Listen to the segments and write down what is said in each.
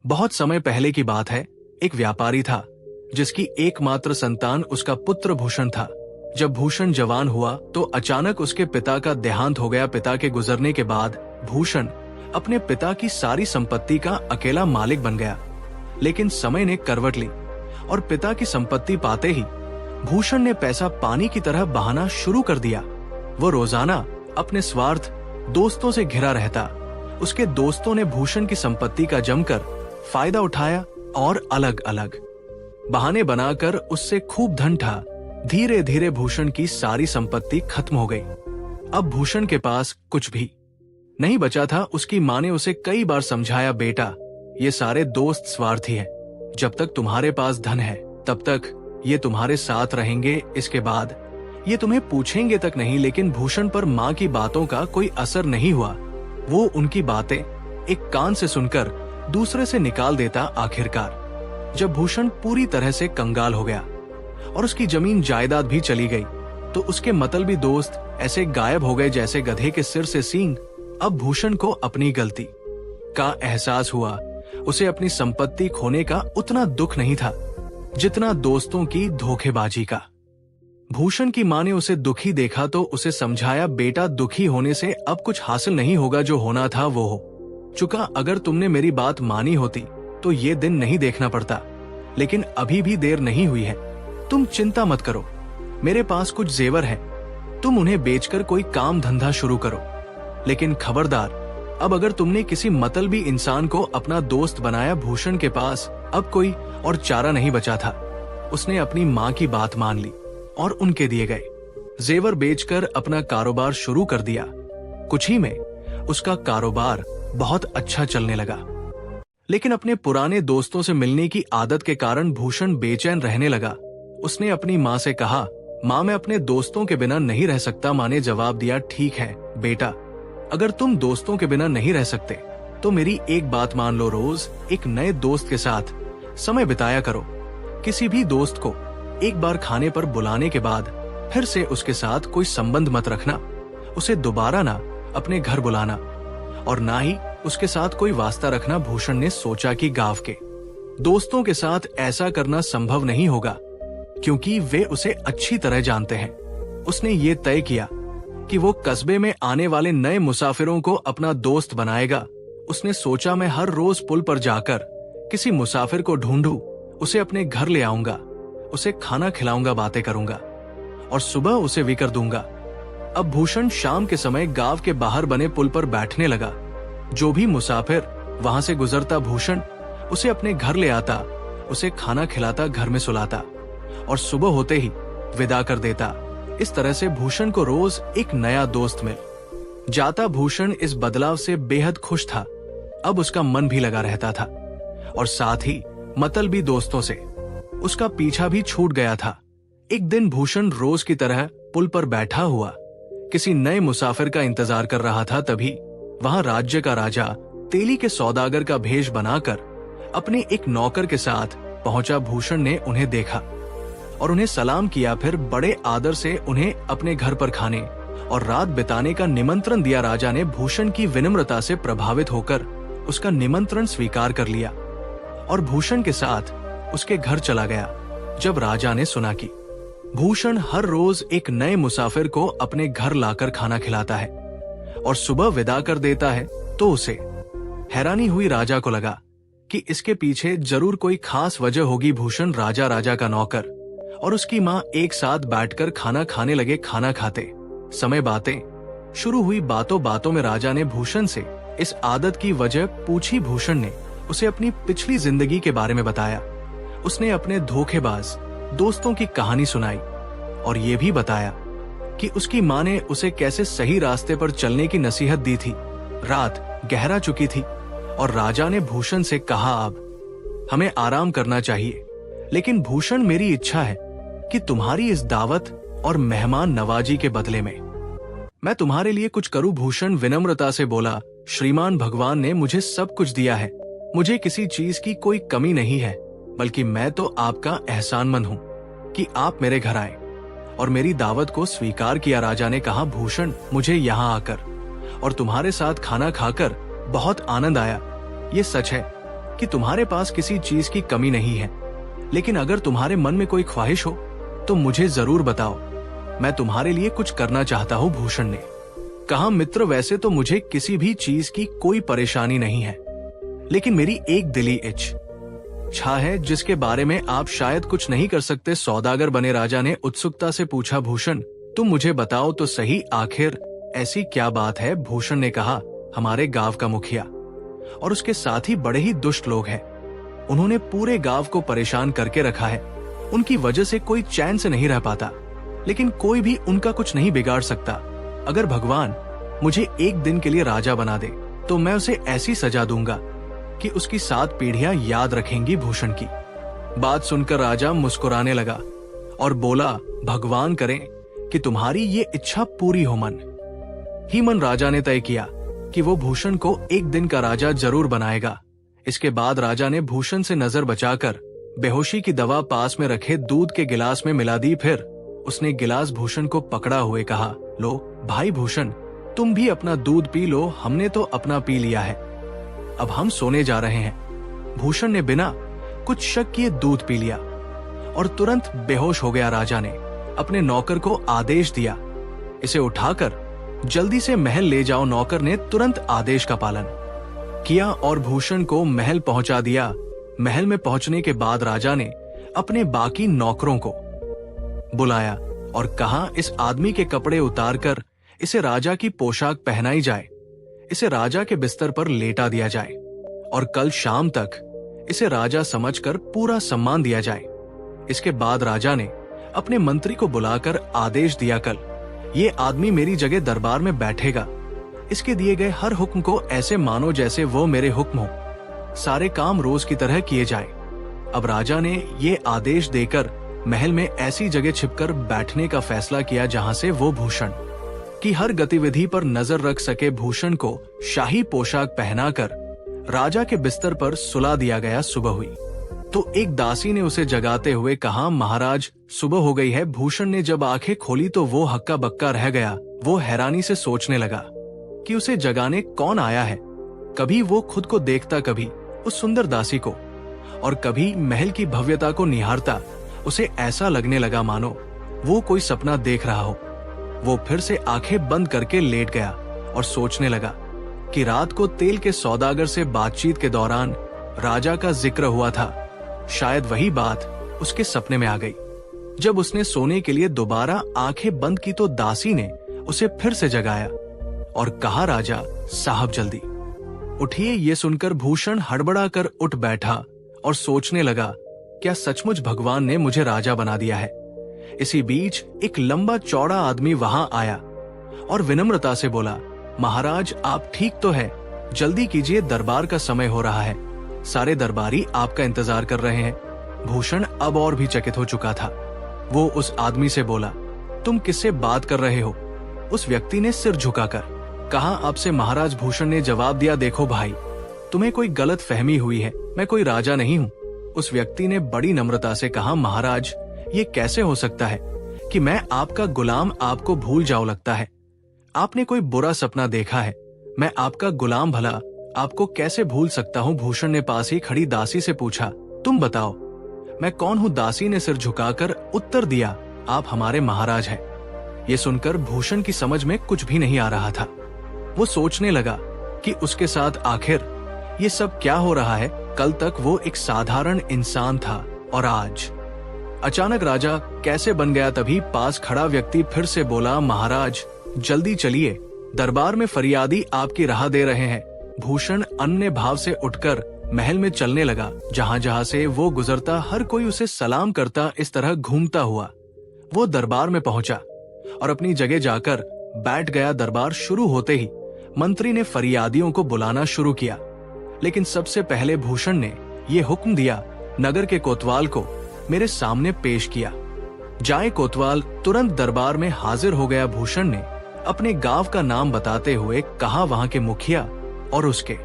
बहुत समय पहले की बात है। एक व्यापारी था जिसकी एकमात्र संतान उसका पुत्र भूषण था। जब भूषण जवान हुआ तो अचानक उसके पिता का देहांत हो गया। पिता के गुजरने के बाद भूषण अपने पिता की सारी संपत्ति का अकेला मालिक बन गया। लेकिन समय ने करवट ली और पिता की संपत्ति पाते ही भूषण ने पैसा पानी की तरह बहाना शुरू कर दिया। वो रोजाना अपने स्वार्थ दोस्तों से घिरा रहता। उसके दोस्तों ने भूषण की संपत्ति का जमकर फायदा उठाया और अलग अलग बहाने बनाकर उससे खूब धन ठा। धीरे धीरे भूषण की सारी संपत्ति खत्म हो गई। अब भूषण के पास कुछ भी नहीं बचा था। उसकी माँ ने उसे कई बार समझाया, बेटा ये सारे दोस्त स्वार्थी हैं। जब तक तुम्हारे पास धन है तब तक ये तुम्हारे साथ रहेंगे, इसके बाद ये तुम्हें पूछेंगे तक नहीं। लेकिन भूषण पर माँ की बातों का कोई असर नहीं हुआ। वो उनकी बातें एक कान से सुनकर दूसरे से निकाल देता। आखिरकार जब भूषण पूरी तरह से कंगाल हो गया और उसकी जमीन जायदाद भी चली गई तो उसके मतलबी दोस्त ऐसे गायब हो गए जैसे गधे के सिर से सींग। अब भूषण को अपनी गलती का एहसास हुआ। उसे अपनी संपत्ति खोने का उतना दुख नहीं था जितना दोस्तों की धोखेबाजी का। भूषण की माँ ने उसे दुखी देखा तो उसे समझाया, बेटा दुखी होने से अब कुछ हासिल नहीं होगा। जो होना था वो हो चुका। अगर तुमने मेरी बात मानी होती तो ये दिन नहीं देखना पड़ता। लेकिन अभी भी देर नहीं हुई है। तुम चिंता मत करो, मेरे पास कुछ जेवर हैं, तुम उन्हें बेचकर कोई काम धंधा शुरू करो। लेकिन खबरदार, अब अगर तुमने किसी मतलबी इंसान को अपना दोस्त बनाया। भूषण के पास अब कोई और चारा नहीं बचा था। उसने अपनी माँ की बात मान ली और उनके दिए गए जेवर बेचकर अपना कारोबार शुरू कर दिया। कुछ ही में उसका कारोबार बहुत अच्छा चलने लगा। लेकिन अपने पुराने दोस्तों से मिलने की आदत के कारण भूषण बेचैन रहने लगा। उसने अपनी माँ से कहा, माँ मैं अपने दोस्तों के बिना नहीं रह सकता। माँ ने जवाब दिया, ठीक है बेटा, अगर तुम दोस्तों के बिना नहीं रह सकते तो मेरी एक बात मान लो, रोज एक नए दोस्त के साथ समय बिताया करो। किसी भी दोस्त को एक बार खाने पर बुलाने के बाद फिर से उसके साथ कोई संबंध मत रखना। उसे दोबारा ना अपने घर बुलाना और ना ही उसके साथ कोई वास्ता रखना। भूषण ने सोचा कि गांव के दोस्तों के साथ ऐसा करना संभव नहीं होगा क्योंकि वे उसे अच्छी तरह जानते हैं। उसने ये तय किया कि वो कस्बे में आने वाले नए मुसाफिरों को अपना दोस्त बनाएगा। उसने सोचा, मैं हर रोज पुल पर जाकर किसी मुसाफिर को ढूंढूं, उसे अपने घर ले आऊंगा, उसे खाना खिलाऊंगा, बातें करूंगा और सुबह उसे विकर दूंगा। अब भूषण शाम के समय गांव के बाहर बने पुल पर बैठने लगा। जो भी मुसाफिर वहां से गुजरता भूषण उसे अपने घर ले आता, उसे खाना खिलाता, घर में सुलाता और सुबह होते ही विदा कर देता। इस तरह से भूषण को रोज एक नया दोस्त मिल जाता। भूषण इस बदलाव से बेहद खुश था। अब उसका मन भी लगा रहता था और साथ ही मतलबी दोस्तों से उसका पीछा भी छूट गया था। एक दिन भूषण रोज की तरह पुल पर बैठा हुआ किसी नए मुसाफिर का इंतजार कर रहा था। तभी वहां राज्य का राजा तेली के सौदागर का भेष बनाकर अपने एक नौकर के साथ पहुंचा। भूषण ने उन्हें देखा और उन्हें सलाम किया। फिर बड़े आदर से उन्हें अपने घर पर खाने और रात बिताने का निमंत्रण दिया। राजा ने भूषण की विनम्रता से प्रभावित होकर उसका निमंत्रण स्वीकार कर लिया और भूषण के साथ उसके घर चला गया। जब राजा ने सुना कि भूषण हर रोज एक नए मुसाफिर को अपने घर लाकर खाना खिलाता है और सुबह विदा कर देता है तो उसे हैरानी हुई। राजा को लगा कि इसके पीछे जरूर कोई खास वजह होगी। भूषण, राजा का नौकर और उसकी माँ एक साथ बैठकर खाना खाने लगे। खाना खाते समय बातें शुरू हुई। बातों बातों में राजा ने भूषण से इस आदत की वजह पूछी। भूषण ने उसे अपनी पिछली जिंदगी के बारे में बताया। उसने अपने धोखेबाज दोस्तों की कहानी सुनाई और ये भी बताया कि उसकी माँ ने उसे कैसे सही रास्ते पर चलने की नसीहत दी थी। रात गहरा चुकी थी और राजा ने भूषण से कहा, अब हमें आराम करना चाहिए। लेकिन भूषण, मेरी इच्छा है कि तुम्हारी इस दावत और मेहमान नवाजी के बदले में मैं तुम्हारे लिए कुछ करूं। भूषण विनम्रता से बोला, श्रीमान, भगवान ने मुझे सब कुछ दिया है, मुझे किसी चीज की कोई कमी नहीं है, बल्कि मैं तो आपका एहसानमंद हूँ कि आप मेरे घर आए और मेरी दावत को स्वीकार किया। राजा ने कहा, भूषण, मुझे यहाँ आकर और तुम्हारे साथ खाना खाकर बहुत आनंद आया। ये सच है कि तुम्हारे पास किसी चीज की कमी नहीं है, लेकिन अगर तुम्हारे मन में कोई ख्वाहिश हो तो मुझे जरूर बताओ, मैं तुम्हारे लिए कुछ करना चाहता हूँ। भूषण ने कहा, मित्र, वैसे तो मुझे किसी भी चीज की कोई परेशानी नहीं है, लेकिन मेरी एक दिली इच्छा है जिसके बारे में आप शायद कुछ नहीं कर सकते। सौदागर बने राजा ने उत्सुकता से पूछा, भूषण तुम मुझे बताओ तो सही, आखिर ऐसी क्या बात है। भूषण ने कहा, हमारे गांव का मुखिया और उसके साथ ही बड़े ही दुष्ट लोग हैं। उन्होंने पूरे गांव को परेशान करके रखा है। उनकी वजह से कोई चैन से नहीं रह पाता, लेकिन कोई भी उनका कुछ नहीं बिगाड़ सकता। अगर भगवान मुझे एक दिन के लिए राजा बना दे तो मैं उसे ऐसी सजा दूंगा कि उसकी 7 पीढ़ियां याद रखेंगी। भूषण की बात सुनकर राजा मुस्कुराने लगा और बोला, भगवान करें कि तुम्हारी ये इच्छा पूरी हो। मन ही मन राजा ने तय किया कि वो भूषण को एक दिन का राजा जरूर बनाएगा। इसके बाद राजा ने भूषण से नजर बचाकर बेहोशी की दवा पास में रखे दूध के गिलास में मिला दी। फिर उसने गिलास भूषण को पकड़ा हुए कहा, लो भाई भूषण, तुम भी अपना दूध पी लो, हमने तो अपना पी लिया है, अब हम सोने जा रहे हैं। भूषण ने बिना कुछ शक किए दूध पी लिया और तुरंत बेहोश हो गया। राजा ने अपने नौकर को आदेश दिया, इसे उठाकर जल्दी से महल ले जाओ। नौकर ने तुरंत आदेश का पालन किया और भूषण को महल पहुंचा दिया। महल में पहुंचने के बाद राजा ने अपने बाकी नौकरों को बुलाया और कहा, इस आदमी के कपड़े उतारकर इसे राजा की पोशाक पहनाई जाए, इसे राजा के बिस्तर पर लेटा दिया जाए और कल शाम तक इसे राजा समझकर पूरा सम्मान दिया जाए। इसके बाद राजा ने अपने मंत्री को बुलाकर आदेश दिया, कल ये आदमी मेरी जगह दरबार में बैठेगा। इसके दिए गए हर हुक्म को ऐसे मानो जैसे वो मेरे हुक्म हो। सारे काम रोज की तरह किए जाए। अब राजा ने ये आदेश देकर महल में ऐसी जगह छिपकर बैठने का फैसला किया जहां से वो भूषण की हर गतिविधि पर नजर रख सके। भूषण को शाही पोशाक पहनाकर राजा के बिस्तर पर सुला दिया गया। सुबह हुई तो एक दासी ने उसे जगाते हुए कहा, महाराज सुबह हो गई है। भूषण ने जब आंखें खोली तो वो हक्का बक्का रह गया। वो हैरानी से सोचने लगा कि उसे जगाने कौन आया है। कभी वो खुद को देखता, कभी उस सुंदर दासी को, और कभी महल की भव्यता को निहारता। उसे ऐसा लगने लगा मानो वो कोई सपना देख रहा हो। वो फिर से आंखें बंद करके लेट गया और सोचने लगा कि रात को तेल के सौदागर से बातचीत के दौरान राजा का जिक्र हुआ था। शायद वही बात उसके सपने में आ गई। जब उसने सोने के लिए दोबारा आंखें बंद की तो दासी ने उसे फिर से जगाया और कहा, राजा साहब जल्दी उठिए। ये सुनकर भूषण हड़बड़ा कर उठ बैठा और सोचने लगा, क्या सचमुच भगवान ने मुझे राजा बना दिया है। इसी बीच एक लंबा चौड़ा आदमी वहां आया और विनम्रता से बोला, महाराज आप ठीक तो है, जल्दी कीजिए, दरबार का समय हो रहा है, सारे दरबारी आपका इंतजार कर रहे हैं। भूषण अब और भी चकित हो चुका था। वो उस आदमी से बोला, तुम किससे बात कर रहे हो। उस व्यक्ति ने सिर झुकाकर कहा, आपसे। महाराज भूषण ने जवाब दिया, देखो भाई, तुम्हें कोई गलत फहमी हुई है, मैं कोई राजा नहीं हूँ। उस व्यक्ति ने बड़ी नम्रता से कहा, महाराज ये कैसे हो सकता है कि मैं आपका गुलाम आपको भूल जाऊं। लगता है आपने कोई बुरा सपना देखा है। मैं आपका गुलाम भला आपको कैसे भूल सकता हूँ। भूषण ने पास ही खड़ी दासी से पूछा, तुम बताओ मैं कौन हूँ। दासी ने सिर झुकाकर उत्तर दिया, आप हमारे महाराज हैं। ये सुनकर भूषण की समझ में कुछ भी नहीं आ रहा था। वो सोचने लगा कि उसके साथ आखिर ये सब क्या हो रहा है। कल तक वो एक साधारण इंसान था और आज अचानक राजा कैसे बन गया। तभी पास खड़ा व्यक्ति फिर से बोला, महाराज जल्दी चलिए, दरबार में फरियादी आपकी राह दे रहे हैं। भूषण अन्य भाव से उठकर महल में चलने लगा। जहां जहां से वो गुजरता हर कोई उसे सलाम करता। इस तरह घूमता हुआ वो दरबार में पहुंचा और अपनी जगह जाकर बैठ गया। दरबार शुरू होते ही मंत्री ने फरियादियों को बुलाना शुरू किया, लेकिन सबसे पहले भूषण ने ये हुक्म दिया, नगर के कोतवाल को मेरे सामने पेश किया जाए। कोतवाल तुरंत दरबार में हाजिर हो गया। भूषण ने अपने गांव का नाम बताते हुए कहा, वहां के मुखिया और उसके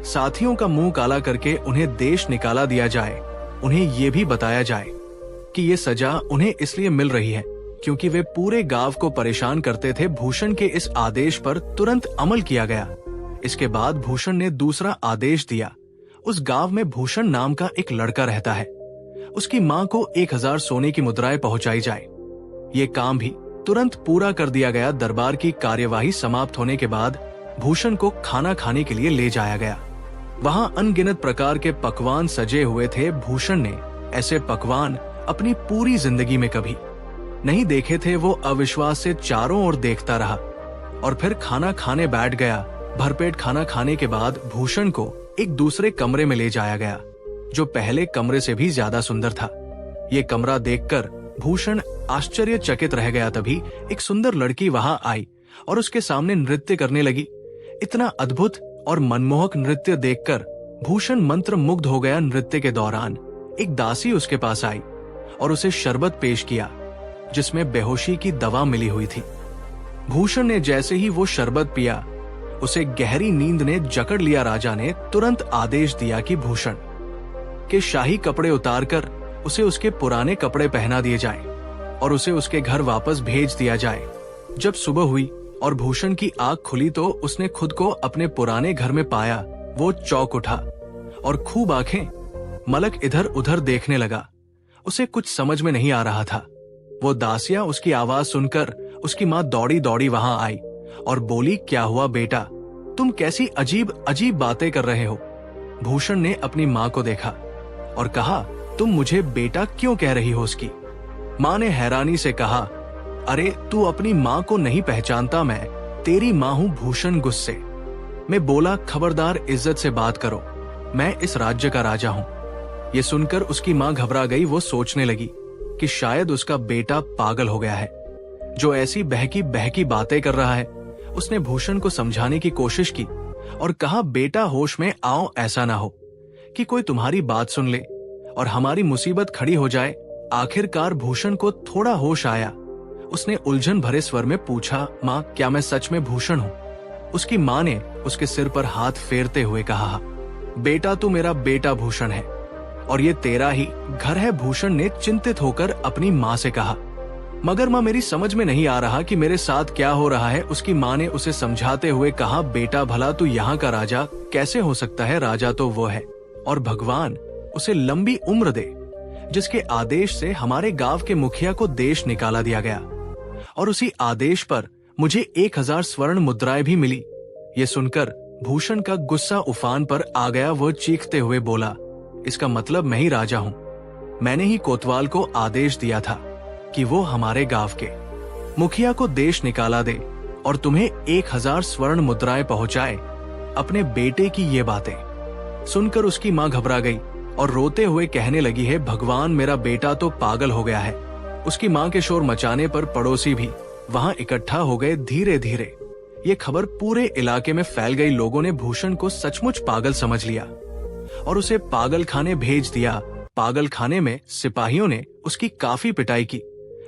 साथियों का मुंह काला करके उन्हें देश निकाला दिया जाए। उन्हें ये भी बताया जाए कि ये सजा उन्हें इसलिए मिल रही है क्योंकि वे पूरे गांव को परेशान करते थे। भूषण के इस आदेश पर तुरंत अमल किया गया। इसके बाद भूषण ने दूसरा आदेश दिया, उस गांव में भूषण नाम का एक लड़का रहता है। उसकी मां को 1000 सोने की मुद्राएं पहुंचाई जाए। ये काम भी तुरंत पूरा कर दिया गया। दरबार की कार्यवाही समाप्त होने के बाद भूषण को खाना खाने के लिए ले जाया गया। वहां अनगिनत प्रकार के पकवान सजे हुए थे। भूषण ने ऐसे पकवान अपनी पूरी जिंदगी में कभी नहीं देखे थे। वो अविश्वास से चारों ओर देखता रहा और फिर खाना खाने बैठ गया। भरपेट खाना खाने के बाद भूषण को एक दूसरे कमरे में ले जाया गया, जो पहले कमरे से भी ज्यादा सुंदर था। ये कमरा देखकर भूषण आश्चर्यचकित रह गया। तभी एक सुंदर लड़की वहां आई और उसके सामने नृत्य करने लगी। इतना अद्भुत और मनमोहक नृत्य देखकर भूषण मंत्र मुग्ध हो गया। नृत्य के दौरान एक दासी उसके पास आई और उसे शरबत पेश किया, जिसमें बेहोशी की दवा मिली हुई थी। भूषण ने जैसे ही वो शरबत पिया, उसे गहरी नींद ने जकड़ लिया। राजा ने तुरंत आदेश दिया कि भूषण के शाही कपड़े उतारकर उसे उसके पुराने कपड़े पहना दिए जाएं और उसे उसके घर वापस भेज दिया जाए। जब सुबह हुई और भूषण की आंख खुली तो उसने खुद को अपने पुराने घर में पाया। वो चौंक उठा और खूब आंखें मलक इधर उधर देखने लगा। उसे कुछ समझ में नहीं आ रहा था। वो दासियां उसकी आवाज सुनकर उसकी मां दौड़ी दौड़ी वहां आई और बोली, क्या हुआ बेटा, तुम कैसी अजीब अजीब बातें कर रहे हो? भूषण ने अपनी मां को देखा और कहा, तुम मुझे बेटा क्यों कह रही हो? उसकी मां ने हैरानी से कहा, अरे तू अपनी मां को नहीं पहचानता? मैं तेरी मां हूं। भूषण गुस्से में बोला, खबरदार, इज्जत से बात करो, मैं इस राज्य का राजा हूं। ये सुनकर उसकी मां घबरा गई। वो सोचने लगी कि शायद उसका बेटा पागल हो गया है, जो ऐसी बहकी बहकी बातें कर रहा है। उसने भूषण को समझाने की कोशिश की और कहा, बेटा होश में आओ, ऐसा ना हो कि कोई तुम्हारी बात सुन ले और हमारी मुसीबत खड़ी हो जाए। आखिरकार भूषण को थोड़ा होश आया। उसने उलझन भरे स्वर में पूछा, मां, क्या मैं सच में भूषण हूं? उसकी मां ने उसके सिर पर हाथ फेरते हुए कहा, बेटा तू मेरा बेटा भूषण है और ये तेरा ही घर है। भूषण ने चिंतित होकर अपनी मां से कहा, मगर मां, मेरी समझ में नहीं आ रहा कि मेरे साथ क्या हो रहा है। उसकी मां ने उसे समझाते हुए कहा, बेटा भला तू यहाँ का राजा कैसे हो सकता है? राजा तो वो है और भगवान उसे लंबी उम्र दे, जिसके आदेश से हमारे गांव के मुखिया को देश निकाला दिया गया और उसी आदेश पर मुझे 1000 स्वर्ण मुद्राएं भी मिली। ये सुनकर भूषण का गुस्सा उफान पर आ गया। वो चीखते हुए बोला, इसका मतलब मैं ही राजा हूं। मैंने ही कोतवाल को आदेश दिया था कि वो हमारे गांव के मुखिया को देश निकाला दे और तुम्हें 1000 स्वर्ण मुद्राएं पहुंचाए। अपने बेटे की ये बातें सुनकर उसकी मां घबरा गई और रोते हुए कहने लगी है, भगवान, मेरा बेटा तो पागल हो गया है। उसकी मां के शोर मचाने पर पड़ोसी भी वहां इकट्ठा हो गए। धीरे धीरे ये खबर पूरे इलाके में फैल गई। लोगों ने भूषण को सचमुच पागल समझ लिया और उसे पागल खाने भेज दिया। पागल खाने में सिपाहियों ने उसकी काफी पिटाई की,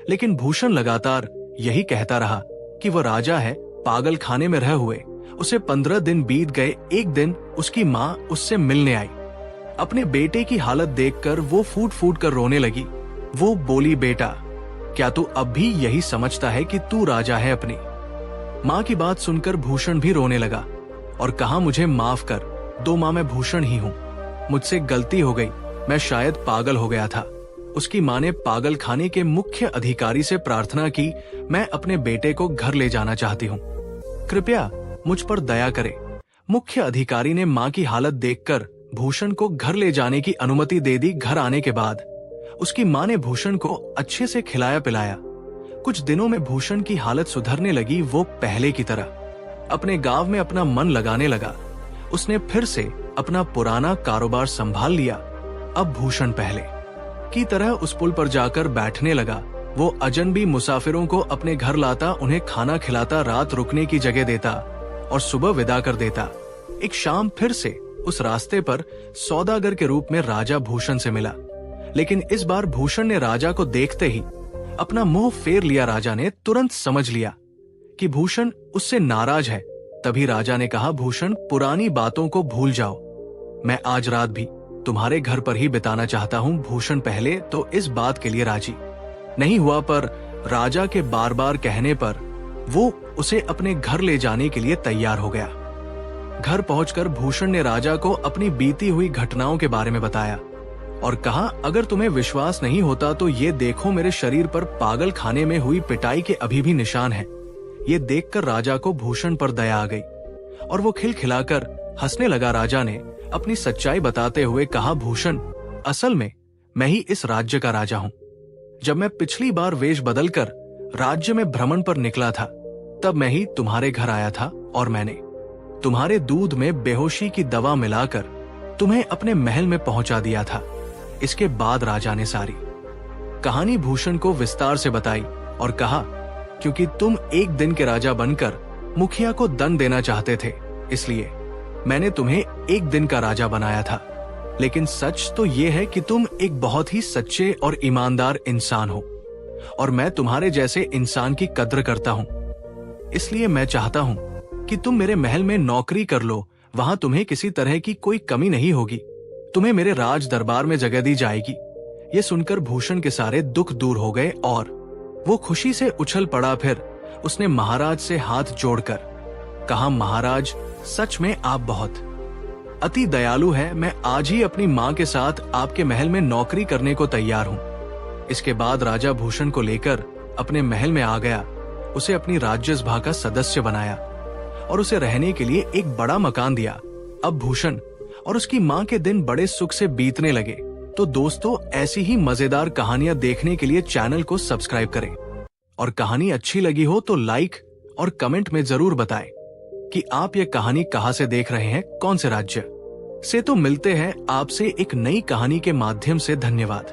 लेकिन भूषण लगातार यही कहता रहा कि वो राजा है। पागल खाने में रह हुए उसे 15 दिन बीत गए। एक दिन उसकी मां उससे मिलने आई। अपने बेटे की हालत देखकर वो फूट फूट कर रोने लगी। वो बोली, बेटा, क्या तू अब भी यही समझता है कि तू राजा है? अपनी मां की बात सुनकर भूषण भी रोने लगा और कहा, मुझे माफ कर दो मां, मैं भूषण ही हूं। मुझसे गलती हो गई, मैं शायद पागल हो गया था। उसकी मां ने पागल खाने के मुख्य अधिकारी से प्रार्थना की, मैं अपने बेटे को घर ले जाना चाहती हूँ, कृपया मुझ पर दया करें। मुख्य अधिकारी ने मां की हालत देखकर भूषण को घर ले जाने की अनुमति दे दी। घर आने के बाद उसकी मां ने भूषण को अच्छे से खिलाया पिलाया। कुछ दिनों में भूषण की हालत सुधरने लगी। वो पहले की तरह अपने गांव में अपना मन लगाने लगा। उसने फिर से अपना पुराना कारोबार संभाल लिया। अब भूषण पहले की तरह उस पुल पर जाकर बैठने लगा। वो अजनबी मुसाफिरों को अपने घर लाता, उन्हें खाना खिलाता, रात रुकने की जगह देता और सुबह विदा कर देता। एक शाम फिर से उस रास्ते पर सौदागर के रूप में राजा भूषण से मिला, लेकिन इस बार भूषण ने राजा को देखते ही अपना मुंह फेर लिया। राजा ने तुरंत समझ लिया कि भूषण उससे नाराज है। तभी राजा ने कहा, भूषण, पुरानी बातों को भूल जाओ। मैं आज रात भी तुम्हारे घर पर ही बिताना चाहता हूँ। भूषण पहले तो इस बात के लिए राजी नहीं हुआ, पर राजा के बार बार कहने पर वो उसे अपने घर ले जाने के लिए तैयार हो गया। घर पहुंचकर भूषण ने राजा को अपनी बीती हुई घटनाओं के बारे में बताया और कहा, अगर तुम्हें विश्वास नहीं होता तो ये देखो, मेरे शरीर पर पागल खाने में हुई पिटाई के अभी भी निशान हैं। ये देखकर राजा को भूषण पर दया आ गई और वो खिलखिलाकर हंसने लगा। राजा ने अपनी सच्चाई बताते हुए कहा, भूषण, असल में मैं ही इस राज्य का राजा हूं। जब मैं पिछली बार वेश बदलकर राज्य में भ्रमण पर निकला था, तब मैं ही तुम्हारे घर आया था और मैंने तुम्हारे दूध में बेहोशी की दवा मिलाकर तुम्हें अपने महल में पहुंचा दिया था। इसके बाद राजा ने सारी कहानी भूषण को विस्तार से बताई और कहा, क्योंकि तुम एक दिन के राजा बनकर मुखिया को दंड देना चाहते थे, इसलिए मैंने तुम्हें एक दिन का राजा बनाया था। लेकिन सच तो यह है कि तुम एक बहुत ही सच्चे और ईमानदार इंसान हो और मैं तुम्हारे जैसे इंसान की कद्र करता हूं। इसलिए मैं चाहता हूं कि तुम मेरे महल में नौकरी कर लो। वहां तुम्हें किसी तरह की कोई कमी नहीं होगी। तुम्हें मेरे राज दरबार में जगह दी जाएगी। ये सुनकर भूषण के सारे दुख दूर हो गए और वो खुशी से उछल पड़ा। फिर उसने महाराज से हाथ जोड़कर कहा, महाराज, सच में आप बहुत अति दयालु हैं। मैं आज ही अपनी मां के साथ आपके महल में नौकरी करने को तैयार हूं। इसके बाद राजा भूषण को लेकर अपने महल में आ गया। उसे अपनी राज्यसभा का सदस्य बनाया और उसे रहने के लिए एक बड़ा मकान दिया। अब भूषण और उसकी मां के दिन बड़े सुख से बीतने लगे। तो दोस्तों, ऐसी ही मजेदार कहानियां देखने के लिए चैनल को सब्सक्राइब करें और कहानी अच्छी लगी हो तो लाइक और कमेंट में जरूर बताएं कि आप ये कहानी कहां से देख रहे हैं, कौन से राज्य से। तो मिलते हैं आपसे एक नई कहानी के माध्यम से। धन्यवाद।